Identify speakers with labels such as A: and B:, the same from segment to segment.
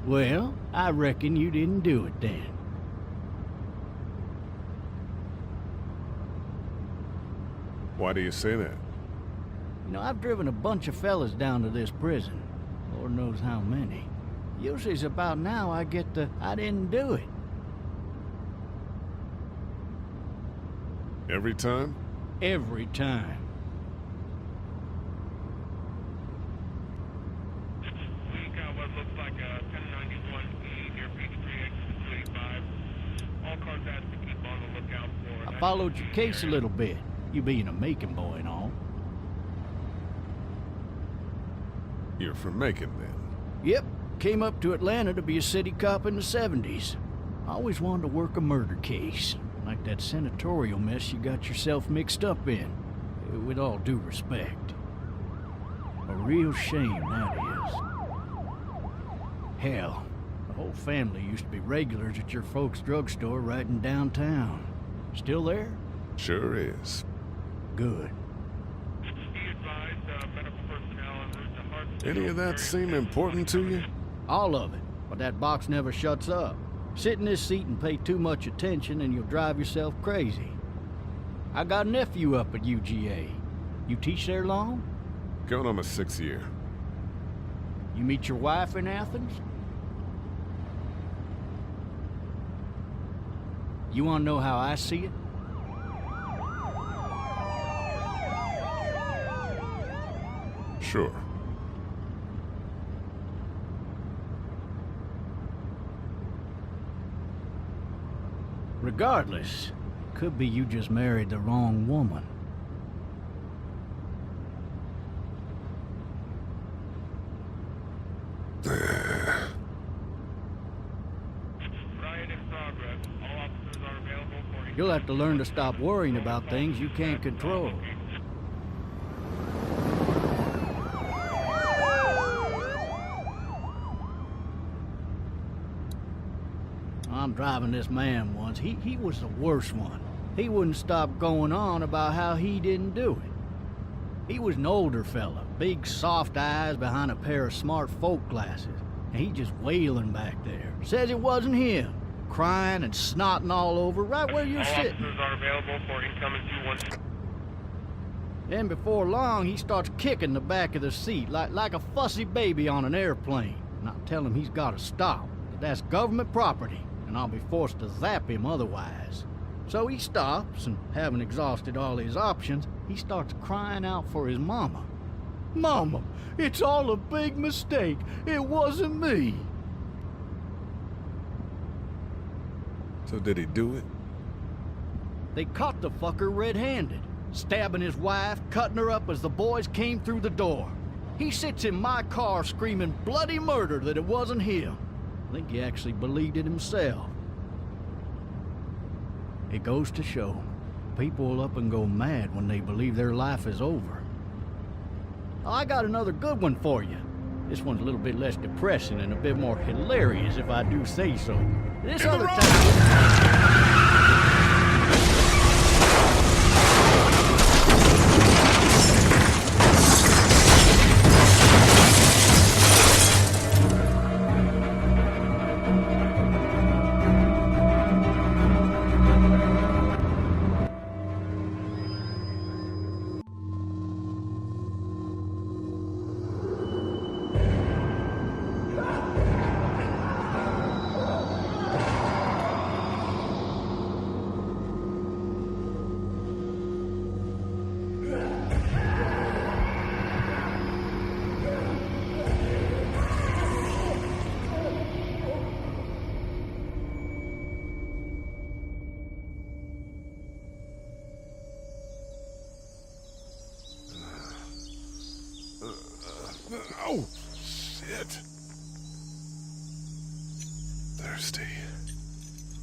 A: Well, I reckon you didn't do it then.
B: Why do you say that?
A: You know, I've driven a bunch of fellas down to this prison. Lord knows how many. Usually it's about now I get the, I didn't do it.
B: Every time?
A: Every time.
C: We got what looks like a 1091E near Peachtree exit 285. All cars asked to keep on the lookout for...
A: I followed your case a little bit, you being a Macon boy and all.
B: You're from Macon, then?
A: Yep, came up to Atlanta to be a city cop in the 70s. I always wanted to work a murder case, like that senatorial mess you got yourself mixed up in, with all due respect. A real shame, that is. Hell, the whole family used to be regulars at your folks' drugstore right in downtown. Still there?
B: Sure is.
A: Good.
B: Any of that seem important to you?
A: All of it, but that box never shuts up. Sit in this seat and pay too much attention and you'll drive yourself crazy. I got a nephew up at UGA. You teach there long?
B: Going on my 6th year.
A: You meet your wife in Athens? You want to know how I see it?
B: Sure.
A: Regardless, could be you just married the wrong woman. You'll have to learn to stop worrying about things you can't control. I'm driving this man once. He was the worst one. He wouldn't stop going on about how he didn't do it. He was an older fella, big soft eyes behind a pair of smart folk glasses. And he just wailing back there. Says it wasn't him. Crying and snotting all over right where you're sitting.
C: Officers are available for incoming 212.
A: Then before long, he starts kicking the back of the seat like a fussy baby on an airplane. And I tell him he's got to stop. That that's government property, and I'll be forced to zap him otherwise. So he stops, and having exhausted all his options, he starts crying out for his mama. Mama, it's all a big mistake. It wasn't me.
B: So did he do it?
A: They caught the fucker red-handed, stabbing his wife, cutting her up as the boys came through the door. He sits in my car screaming bloody murder that it wasn't him. I think he actually believed it himself. It goes to show, people will up and go mad when they believe their life is over. I got another good one for you. This one's a little bit less depressing and a bit more hilarious, if I do say so. This other time...
B: Oh, shit. Thirsty.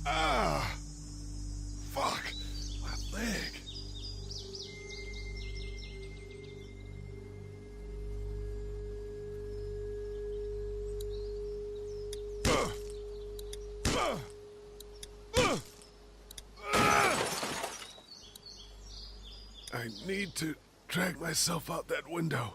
B: Ah! Fuck! My leg. I need to drag myself out that window.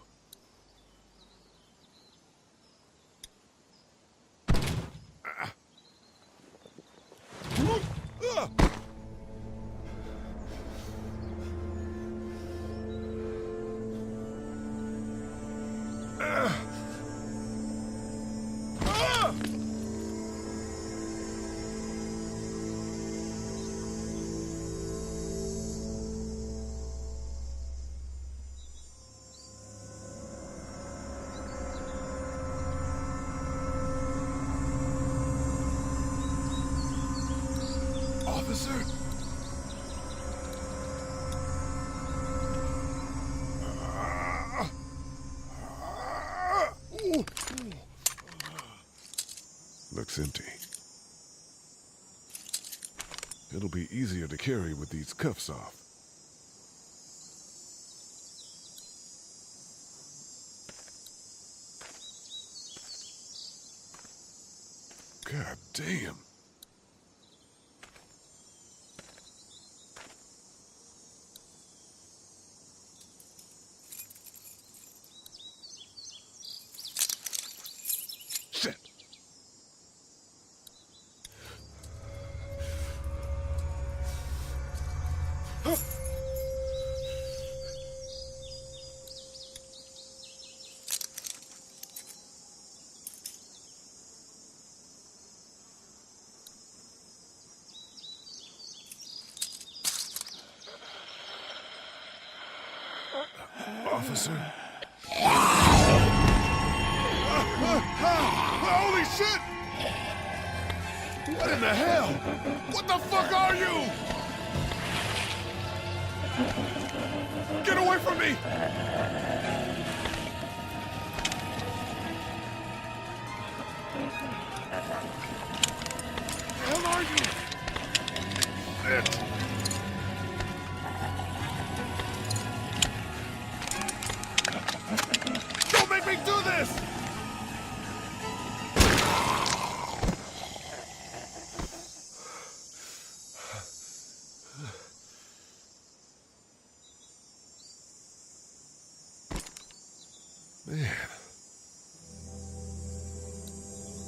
B: Officer? Looks empty. It'll be easier to carry with these cuffs off. God damn. Shit. Officer? Holy shit! What in the hell? What the fuck are you? Get away from me! The hell are you? Shit! Don't make me do this! Man.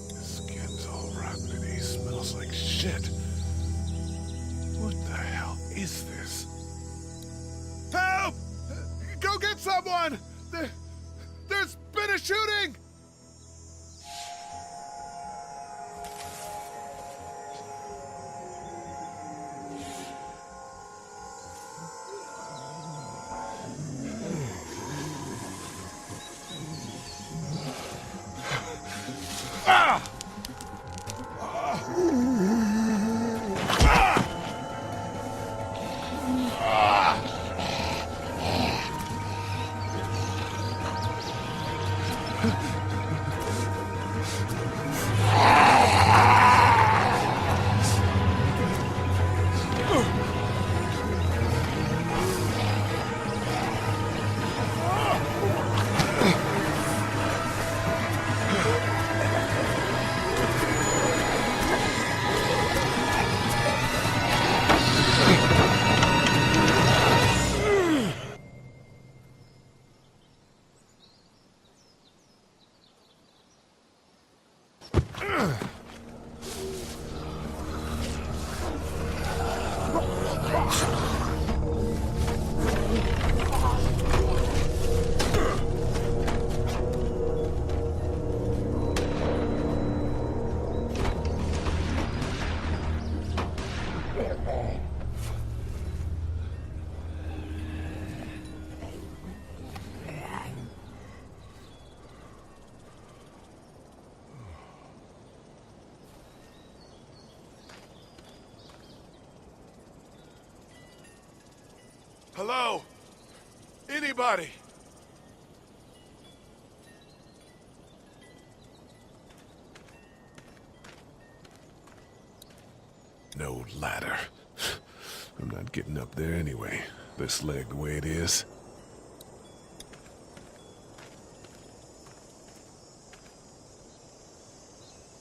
B: His skin's all rotten and he smells like shit. What the hell is this? Help! Go get someone! There's been a shooting! Ah! Hello? Anybody? No ladder. I'm not getting up there anyway. This leg the way it is.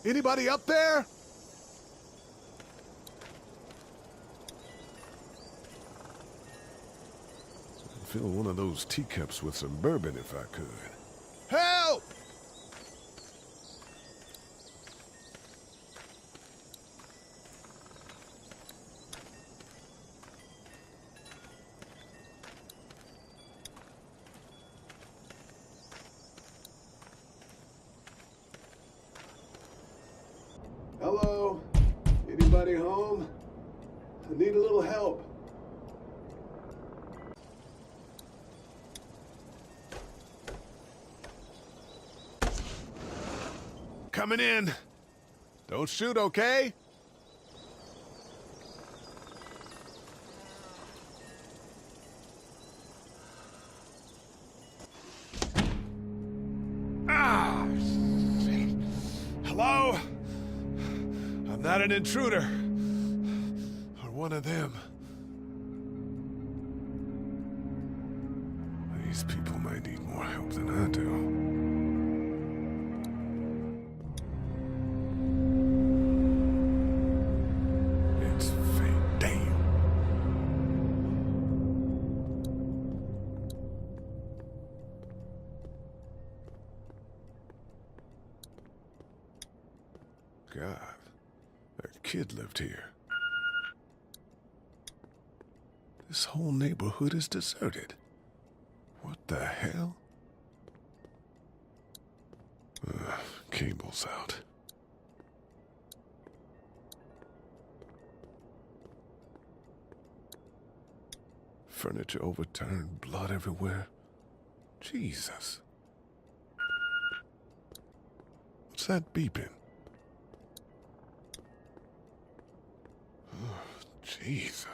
B: Anybody up there? I'd fill one of those teacups with some bourbon if I could. Help!
D: Hello? Anybody home? I need a little help.
B: Coming in. Don't shoot, okay? I'm not an intruder. Or one of them. These people might need more help than I do. It's fate. Damn. God, that kid lived here. This whole neighborhood is deserted. What the hell? Cable's out. Furniture overturned, blood everywhere. Jesus. What's that beeping? Jesus.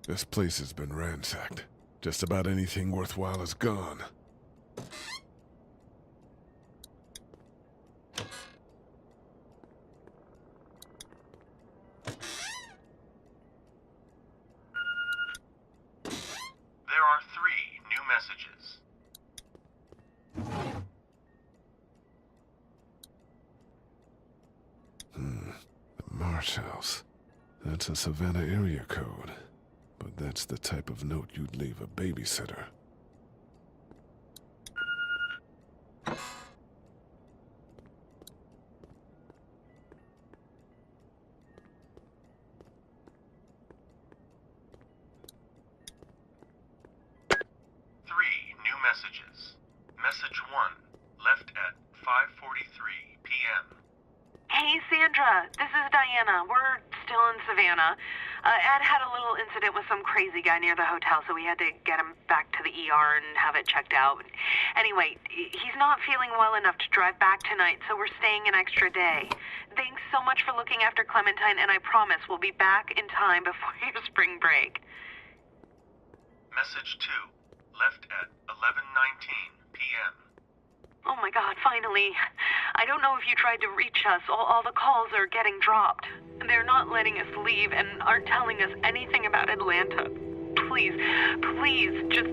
B: This place has been ransacked. Just about anything worthwhile is gone.
E: There are 3 new messages.
B: The Marsh House. That's a Savannah area code. But that's the type of note you'd leave a babysitter.
E: New messages. Message 1, left at 5:43 p.m.
F: Hey, Sandra. This is Diana. We're still in Savannah. Ed had a little incident with some crazy guy near the hotel, so we had to get him back to the ER and have it checked out. Anyway, he's not feeling well enough to drive back tonight, so we're staying an extra day. Thanks so much for looking after Clementine, and I promise we'll be back in time before your spring break.
E: Message 2, left at 11:19 p.m.
F: Oh my God, finally. I don't know if you tried to reach us. All the calls are getting dropped. They're not letting us leave and aren't telling us anything about Atlanta. Please, just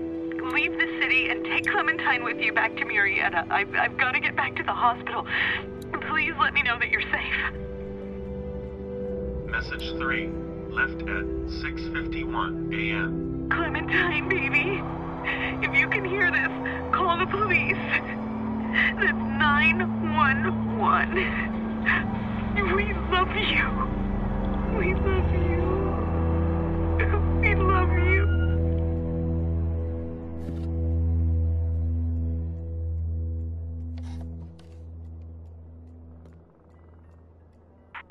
F: leave the city and take Clementine with you back to Murrieta. I've got to get back to the hospital. Please let me know that you're safe.
E: Message 3, left at 6:51 a.m.
F: Clementine, baby. If you can hear this, call the police. That's 911. We love you. We love you. We love you.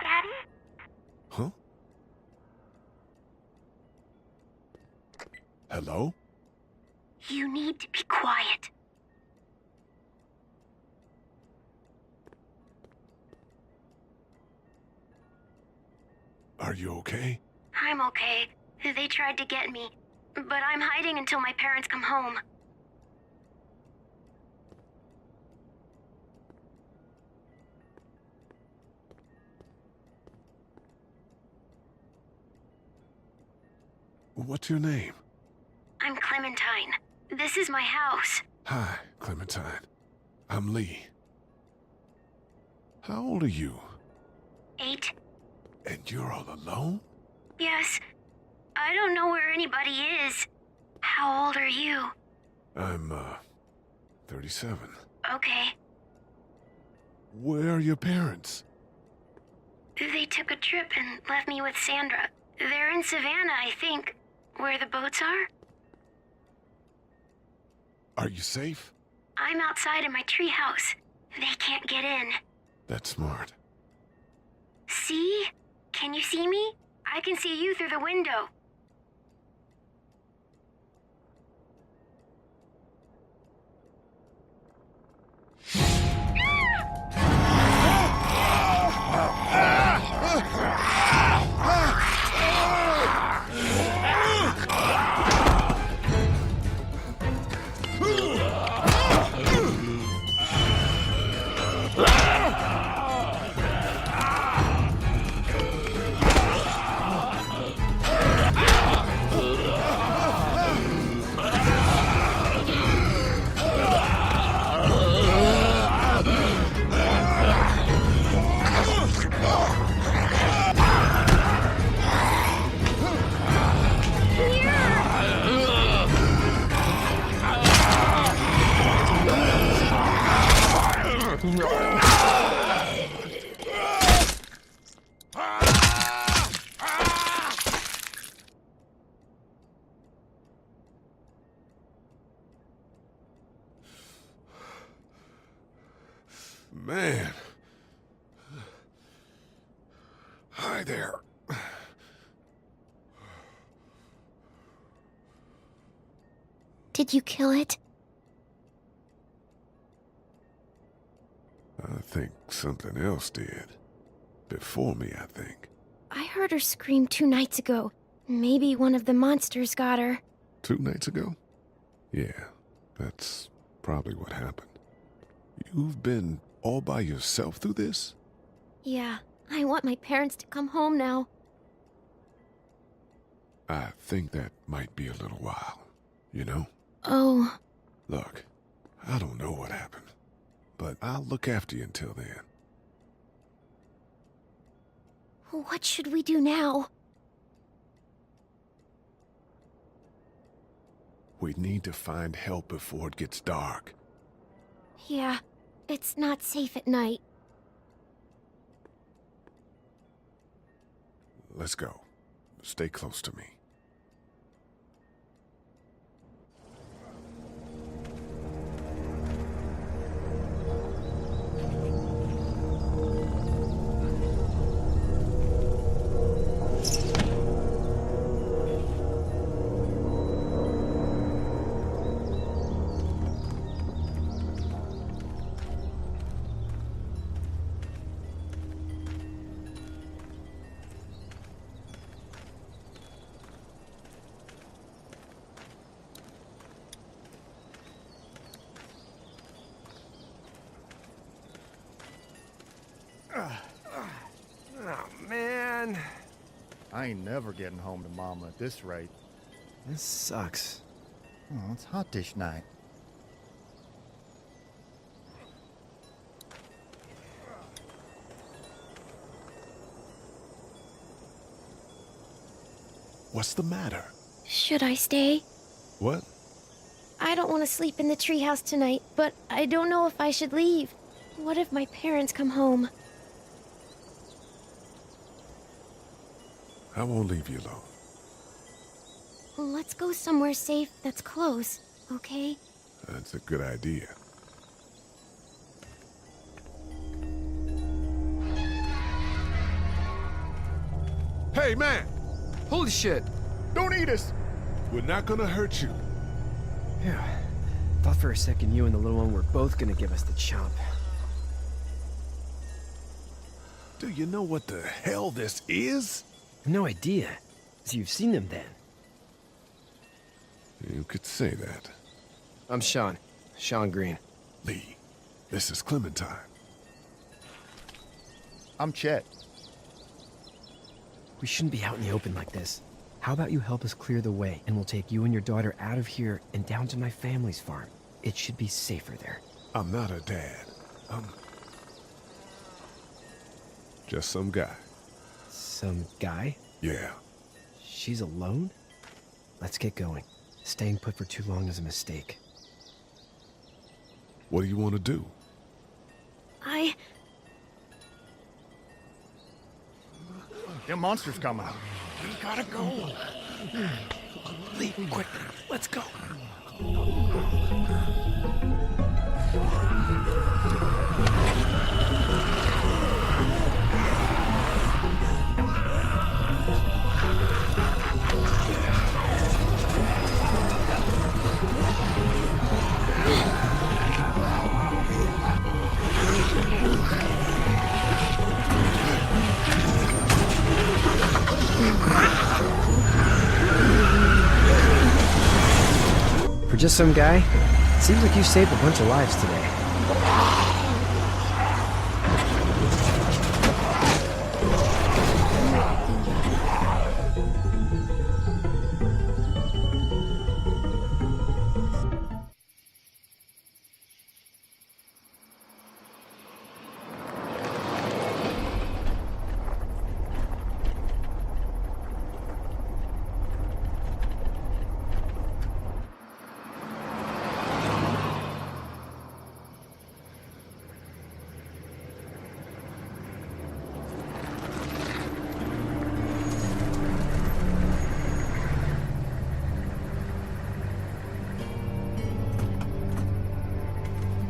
F: Daddy?
B: Huh? Hello?
G: You need to be quiet.
B: Are you okay?
G: I'm okay. They tried to get me, but I'm hiding until my parents come home.
B: What's your name?
G: I'm Clementine. This is my house.
B: Hi, Clementine. I'm Lee. How old are you?
G: 8.
B: And you're all alone?
G: Yes. I don't know where anybody is. How old are you?
B: I'm, 37.
G: Okay.
B: Where are your parents?
G: They took a trip and left me with Sandra. They're in Savannah, I think, where the boats are.
B: Are you safe?
G: I'm outside in my treehouse. They can't get in.
B: That's smart.
G: See? Can you see me? I can see you through the window.
B: Man. Hi there.
G: Did you kill it?
B: I think something else did. Before me, I think.
G: I heard her scream 2 nights ago. Maybe one of the monsters got her.
B: 2 nights ago? Yeah, that's probably what happened. You've been all by yourself through this?
G: Yeah, I want my parents to come home now.
B: I think that might be a little while, you know?
G: Oh.
B: Look, I don't know what happened, but I'll look after you until then.
G: What should we do now?
B: We need to find help before it gets dark.
G: Yeah, it's not safe at night.
B: Let's go. Stay close to me.
H: Oh, man.
I: I ain't never getting home to Mama at this rate.
H: This sucks.
I: Oh, it's hot dish night.
B: What's the matter?
G: Should I stay?
B: What?
G: I don't want to sleep in the treehouse tonight, but I don't know if I should leave. What if my parents come home?
B: I won't leave you alone.
G: Let's go somewhere safe that's close, okay?
B: That's a good idea. Hey, man!
H: Holy shit.
I: Don't eat us!
B: We're not gonna hurt you.
H: Yeah. Thought for a second you and the little one were both gonna give us the chomp.
B: Do you know what the hell this is?
H: No idea. So you've seen them then?
B: You could say that.
H: I'm Sean. Sean Green.
B: Lee, this is Clementine.
I: I'm Chet.
H: We shouldn't be out in the open like this. How about you help us clear the way, and we'll take you and your daughter out of here and down to my family's farm. It should be safer there.
B: I'm not a dad. I'm just some guy.
H: Some guy?
B: Yeah.
H: She's alone? Let's get going. Staying put for too long is a mistake.
B: What do you want to do?
I: Them monsters coming.
H: We gotta go. Lee, quick, let's go. For just some guy, it seems like you saved a bunch of lives today.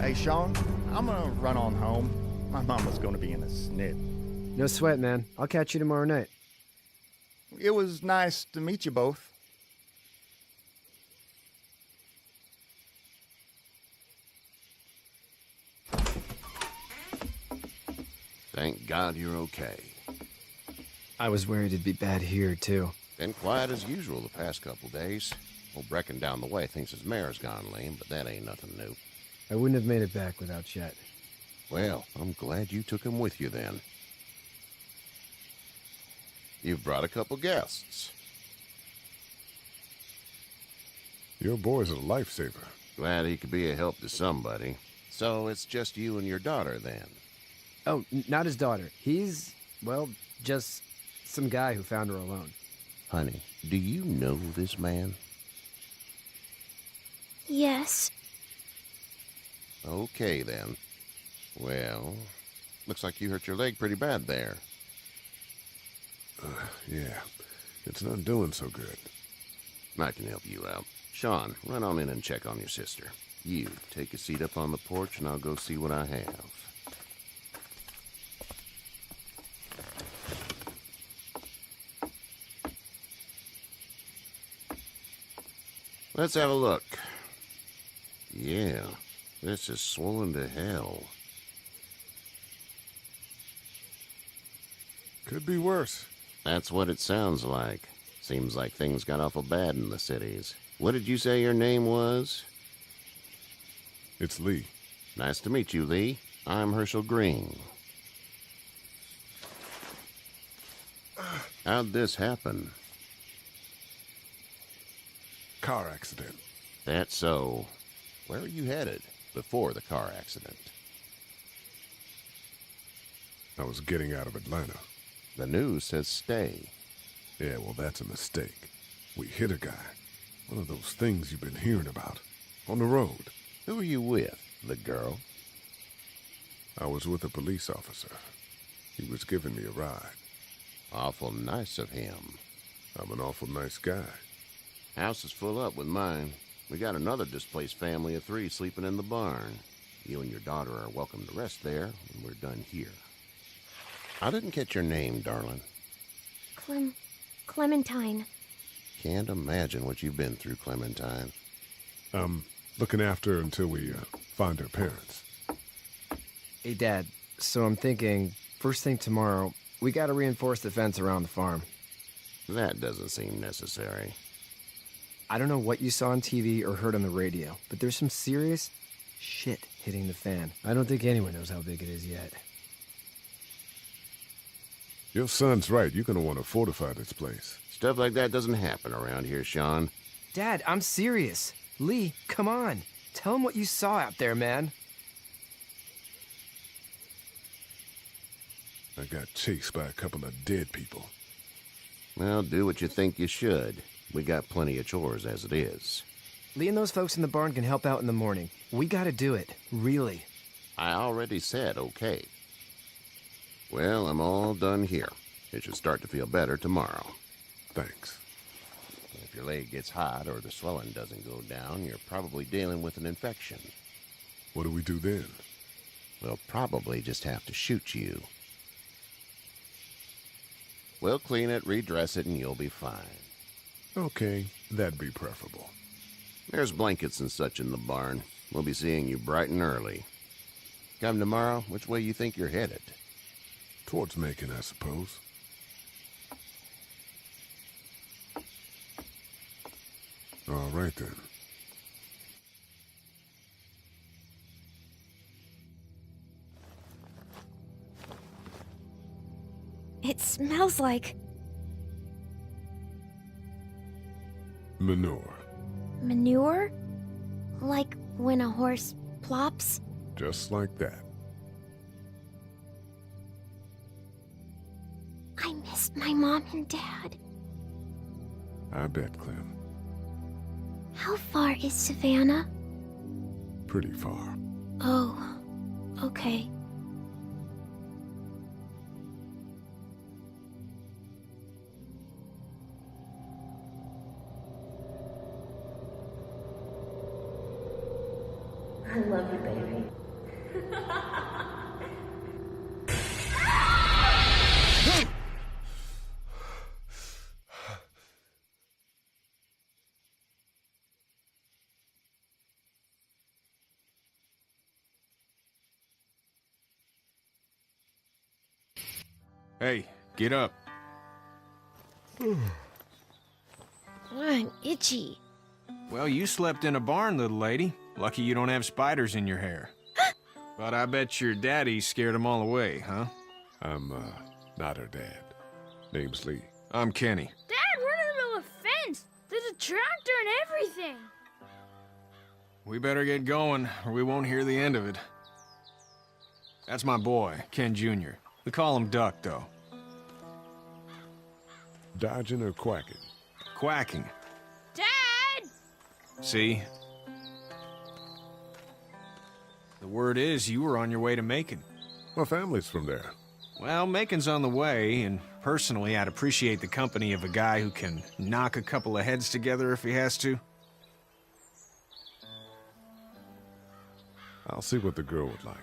I: Hey, Sean, I'm gonna run on home. My mama's gonna be in a snit.
H: No sweat, man. I'll catch you tomorrow night.
I: It was nice to meet you both.
J: Thank God you're okay.
H: I was worried it'd be bad here, too.
J: Been quiet as usual the past couple days. Old Brecken down the way thinks his mare's gone lame, but that ain't nothing new.
H: I wouldn't have made it back without Chet.
J: Well, I'm glad you took him with you then. You've brought a couple guests.
B: Your boy's a lifesaver.
J: Glad he could be a help to somebody. So it's just you and your daughter then?
H: Oh, not his daughter. He's, well, just some guy who found her alone.
J: Honey, do you know this man?
G: Yes.
J: Okay, then. Well, looks like you hurt your leg pretty bad there.
B: Yeah, it's not doing so good.
J: I can help you out. Sean, run on in and check on your sister. You, take a seat up on the porch and I'll go see what I have. Let's have a look. Yeah, this is swollen to hell.
B: Could be worse.
J: That's what it sounds like. Seems like things got awful bad in the cities. What did you say your name was?
B: It's Lee.
J: Nice to meet you, Lee. I'm Herschel Green. How'd this happen?
B: Car accident.
J: That's so. Where are you headed before the car accident?
B: I was getting out of Atlanta.
J: The news says stay.
B: Yeah, well, that's a mistake. We hit a guy. One of those things you've been hearing about. On the road.
J: Who are you with? The girl?
B: I was with a police officer. He was giving me a ride.
J: Awful nice of him.
B: I'm an awful nice guy.
J: House is full up with mine. We got another displaced family of 3 sleeping in the barn. You and your daughter are welcome to rest there when we're done here. I didn't catch your name, darling.
G: Clementine.
J: Can't imagine what you've been through, Clementine.
B: Looking after her until we find her parents.
H: Hey, Dad, so I'm thinking, first thing tomorrow, we gotta reinforce the fence around the farm.
J: That doesn't seem necessary.
H: I don't know what you saw on TV or heard on the radio, but there's some serious shit hitting the fan. I don't think anyone knows how big it is yet.
B: Your son's right. You're gonna want to fortify this place.
J: Stuff like that doesn't happen around here, Sean.
H: Dad, I'm serious. Lee, come on. Tell him what you saw out there, man.
B: I got chased by a couple of dead people.
J: Well, do what you think you should. We got plenty of chores as it is.
H: Lee and those folks in the barn can help out in the morning. We gotta do it. Really.
J: I already said okay. Well, I'm all done here. It should start to feel better tomorrow.
B: Thanks.
J: If your leg gets hot or the swelling doesn't go down, you're probably dealing with an infection.
B: What do we do then?
J: We'll probably just have to shoot you. We'll clean it, redress it, and you'll be fine.
B: Okay, that'd be preferable.
J: There's blankets and such in the barn. We'll be seeing you bright and early. Come tomorrow, which way you think you're headed?
B: Towards Macon, I suppose. All right, then.
G: It smells like
B: Manure.
G: manure? Like when a horse plops?
B: Just like that.
G: I missed my mom and dad.
B: I bet, Clem.
G: How far is Savannah?
B: Pretty far.
G: Oh, okay.
K: I love you, baby.
L: Hey, get up.
G: I'm itchy.
L: Well, you slept in a barn, little lady. Lucky you don't have spiders in your hair. But I bet your daddy scared them all away, huh?
B: I'm, not her dad. Name's Lee.
L: I'm Kenny.
K: Dad, we're in the middle of a fence. There's a tractor and everything.
L: We better get going, or we won't hear the end of it. That's my boy, Ken Jr. We call him Duck, though.
B: Dodging or quacking?
L: Quacking.
K: Dad!
L: See? The word is you were on your way to Macon.
B: My family's from there.
L: Well, Macon's on the way, and personally, I'd appreciate the company of a guy who can knock a couple of heads together if he has to.
B: I'll see what the girl would like.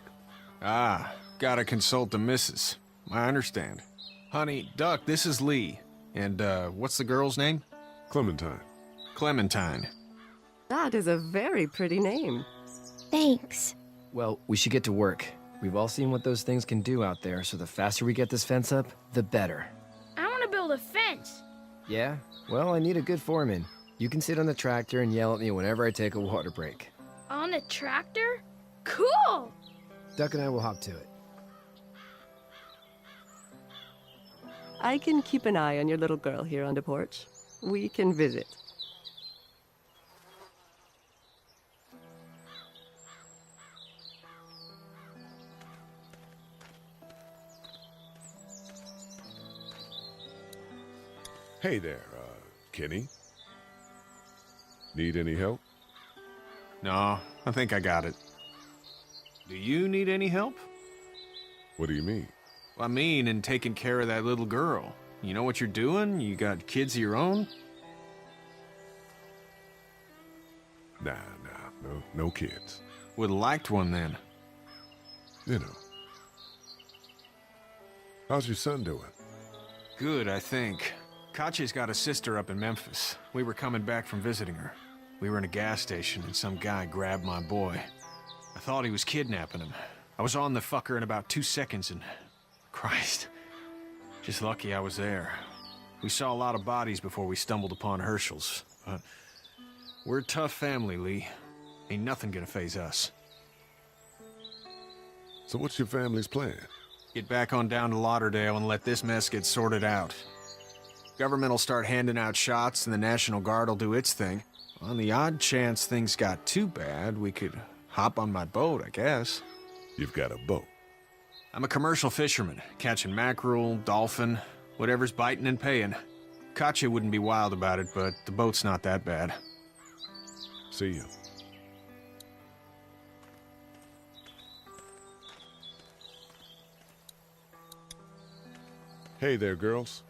L: Ah, gotta consult the missus. I understand. Honey, Duck, this is Lee. And, what's the girl's name?
B: Clementine.
L: Clementine.
M: That is a very pretty name.
G: Thanks.
H: Well, we should get to work. We've all seen what those things can do out there, so the faster we get this fence up, the better.
K: I want to build a fence.
H: Yeah? Well, I need a good foreman. You can sit on the tractor and yell at me whenever I take a water break.
K: On a tractor? Cool!
H: Duck and I will hop to it.
M: I can keep an eye on your little girl here on the porch. We can visit.
B: Hey there, Kenny. Need any help?
L: No, I think I got it. Do you need any help?
B: What do you mean?
L: I mean, in taking care of that little girl. You know what you're doing? You got kids of your own?
B: Nah, no kids.
L: Would've liked one then.
B: You know. How's your son doing?
L: Good, I think. Katya's got a sister up in Memphis. We were coming back from visiting her. We were in a gas station and some guy grabbed my boy. I thought he was kidnapping him. I was on the fucker in about 2 seconds and... Christ. Just lucky I was there. We saw a lot of bodies before we stumbled upon Herschel's. But we're a tough family, Lee. Ain't nothing gonna faze us.
B: So what's your family's plan?
L: Get back on down to Lauderdale and let this mess get sorted out. Government will start handing out shots and the National Guard will do its thing. On the odd chance things got too bad, we could hop on my boat, I guess.
B: You've got a boat.
L: I'm a commercial fisherman, catching mackerel, dolphin, whatever's biting and paying. Katya wouldn't be wild about it, but the boat's not that bad.
B: See you. Hey there, girls.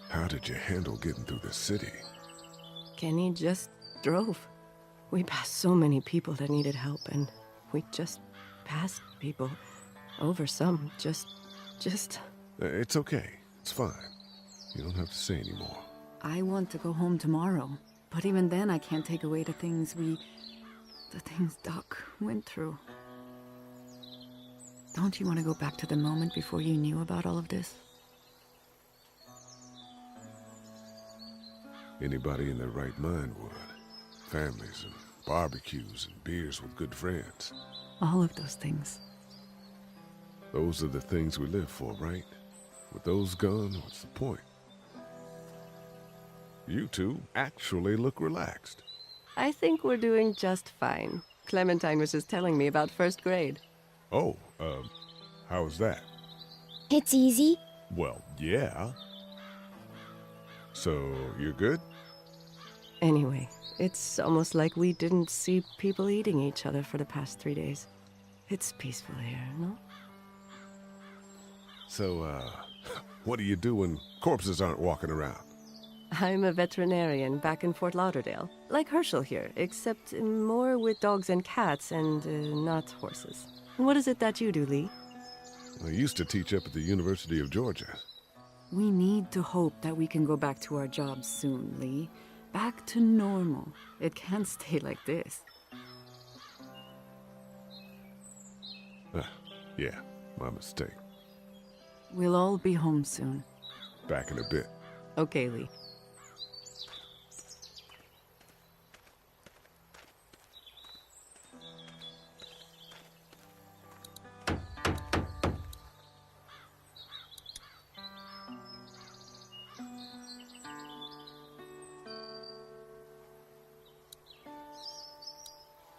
B: How did you handle getting through the city?
M: Kenny just drove. We passed so many people that needed help, and we just passed people. Over some, just...
B: It's okay. It's fine. You don't have to say anymore.
N: I want to go home tomorrow. But even then, I can't take away the things Doc went through. Don't you want to go back to the moment before you knew about all of this?
B: Anybody in their right mind would. Families and barbecues and beers with good friends.
N: All of those things.
B: Those are the things we live for, right? With those gone, what's the point? You two actually look relaxed.
M: I think we're doing just fine. Clementine was just telling me about first grade.
B: Oh, how was that?
G: It's easy.
B: Well, yeah. So, you're good?
M: Anyway, it's almost like we didn't see people eating each other for the past 3 days. It's peaceful here, no?
B: So, what do you do when corpses aren't walking around?
M: I'm a veterinarian back in Fort Lauderdale. Like Herschel here, except more with dogs and cats and not horses. What is it that you do, Lee?
B: I used to teach up at the University of Georgia.
N: We need to hope that we can go back to our jobs soon, Lee. Back to normal. It can't stay like this.
B: Yeah, my mistake.
N: We'll all be home soon.
B: Back in a bit.
M: Okay, Lee.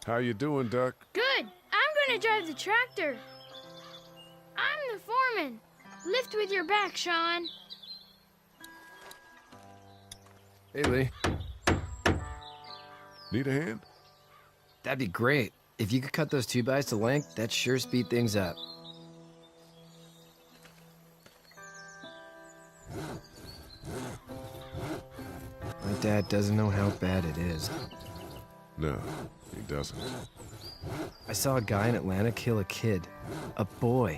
B: How you doing, Duck?
K: Good. I'm gonna drive the tractor. I'm the foreman. Lift with your back, Sean.
H: Hey, Lee.
B: Need a hand?
H: That'd be great. If you could cut those 2x to length, that'd sure speed things up. My dad doesn't know how bad it is.
B: No, he doesn't.
H: I saw a guy in Atlanta kill a kid. A boy.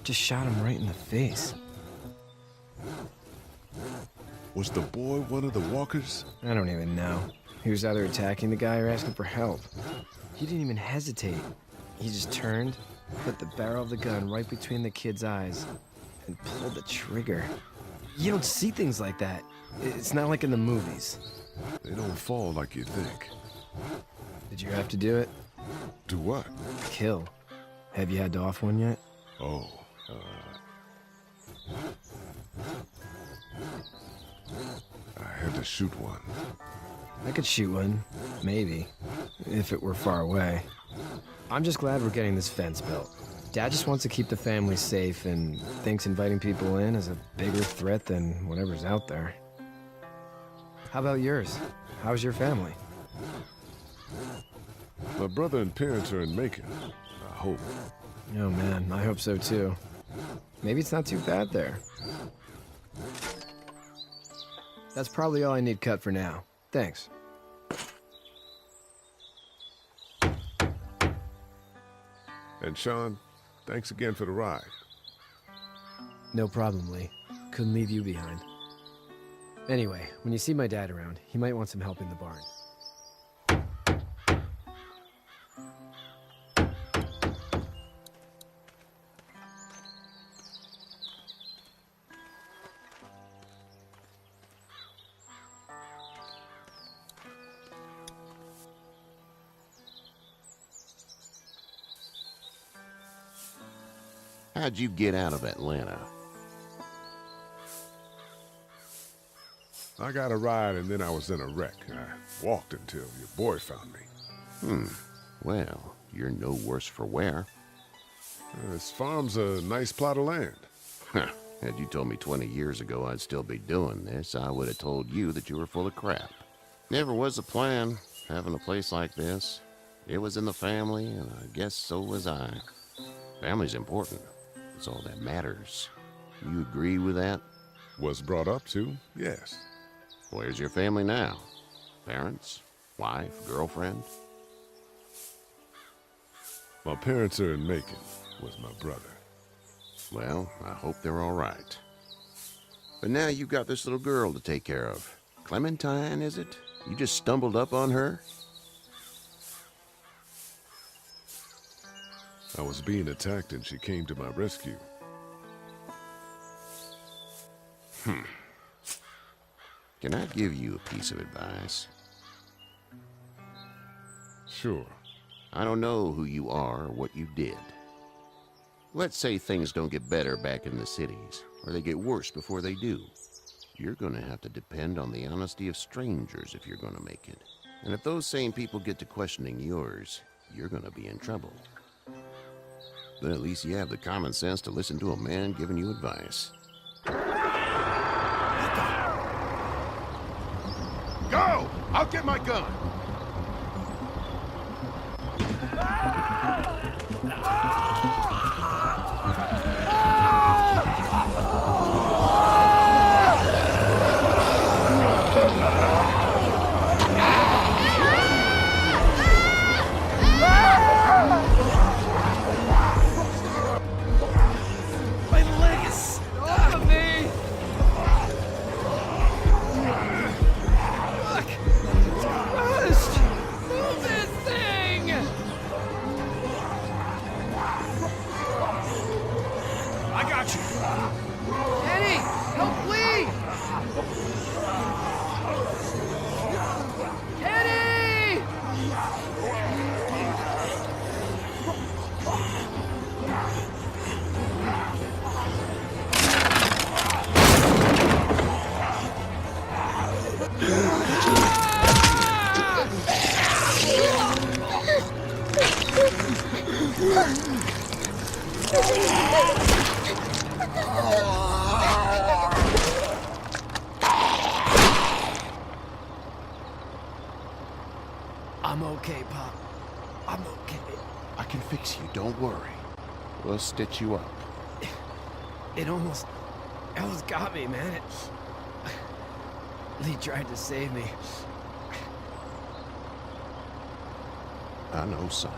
H: Just shot him right in the face.
B: Was the boy one of the walkers?
H: I don't even know. He was either attacking the guy or asking for help. He didn't even hesitate. He just turned, put the barrel of the gun right between the kid's eyes, and pulled the trigger. You don't see things like that. It's not like in the movies.
B: They don't fall like you think.
H: Did you have to do it?
B: Do what?
H: Kill. Have you had to off one yet?
B: Oh, I had to shoot one.
H: I could shoot one, maybe, if it were far away. I'm just glad we're getting this fence built. Dad just wants to keep the family safe and thinks inviting people in is a bigger threat than whatever's out there. How about yours? How's your family?
B: My brother and parents are in Macon. I hope.
H: Oh man, I hope so too. Maybe it's not too bad there. That's probably all I need cut for now. Thanks.
B: And Sean, thanks again for the ride.
H: No problem, Lee. Couldn't leave you behind. Anyway, when you see my dad around, he might want some help in the barn.
J: How'd you get out of Atlanta?
B: I got a ride and then I was in a wreck. I walked until your boy found me.
J: Well, you're no worse for wear.
B: This farm's a nice plot of land.
J: Had you told me 20 years ago I'd still be doing this, I would have told you that you were full of crap. Never was a plan, having a place like this. It was in the family, and I guess so was I. Family's important. It's all that matters. You agree with that?
B: Was brought up to, yes.
J: Where's your family now? Parents? Wife? Girlfriend?
B: My parents are in Macon with my brother.
J: Well, I hope they're all right. But now you've got this little girl to take care of. Clementine, is it? You just stumbled up on her?
B: I was being attacked and she came to my rescue.
J: Can I give you a piece of advice?
B: Sure.
J: I don't know who you are or what you did. Let's say things don't get better back in the cities, or they get worse before they do. You're gonna have to depend on the honesty of strangers if you're gonna make it. And if those same people get to questioning yours, you're gonna be in trouble. Then at least you have the common sense to listen to a man giving you advice.
B: Go! I'll get my gun!
H: My leg is stuck on me! Fuck! It's crushed! Move this thing!
L: I got you.
H: Eddie! Help Lee! Eddie! I'm okay, Pop. I'm okay.
J: I can fix you, don't worry. We'll stitch you up.
H: It almost got me, man. Lee tried to save me.
J: I know, son.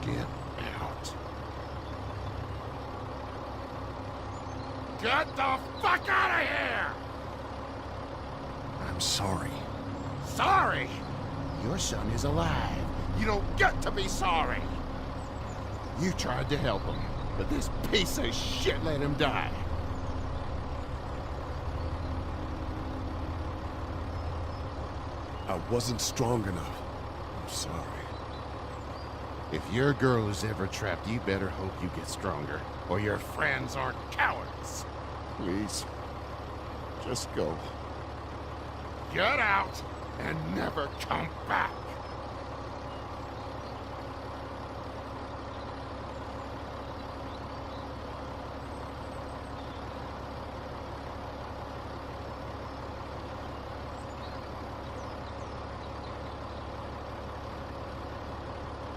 J: Get out.
B: Get the fuck out of here!
L: I'm sorry.
B: Sorry? Your son is alive. You don't get to be sorry. You tried to help him, but this piece of shit let him die. I wasn't strong enough. I'm sorry.
J: If your girl is ever trapped, you better hope you get stronger, or your friends aren't cowards.
B: Please, just go. Get out and never come back.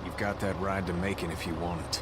L: You've got that ride to Macon if you want it.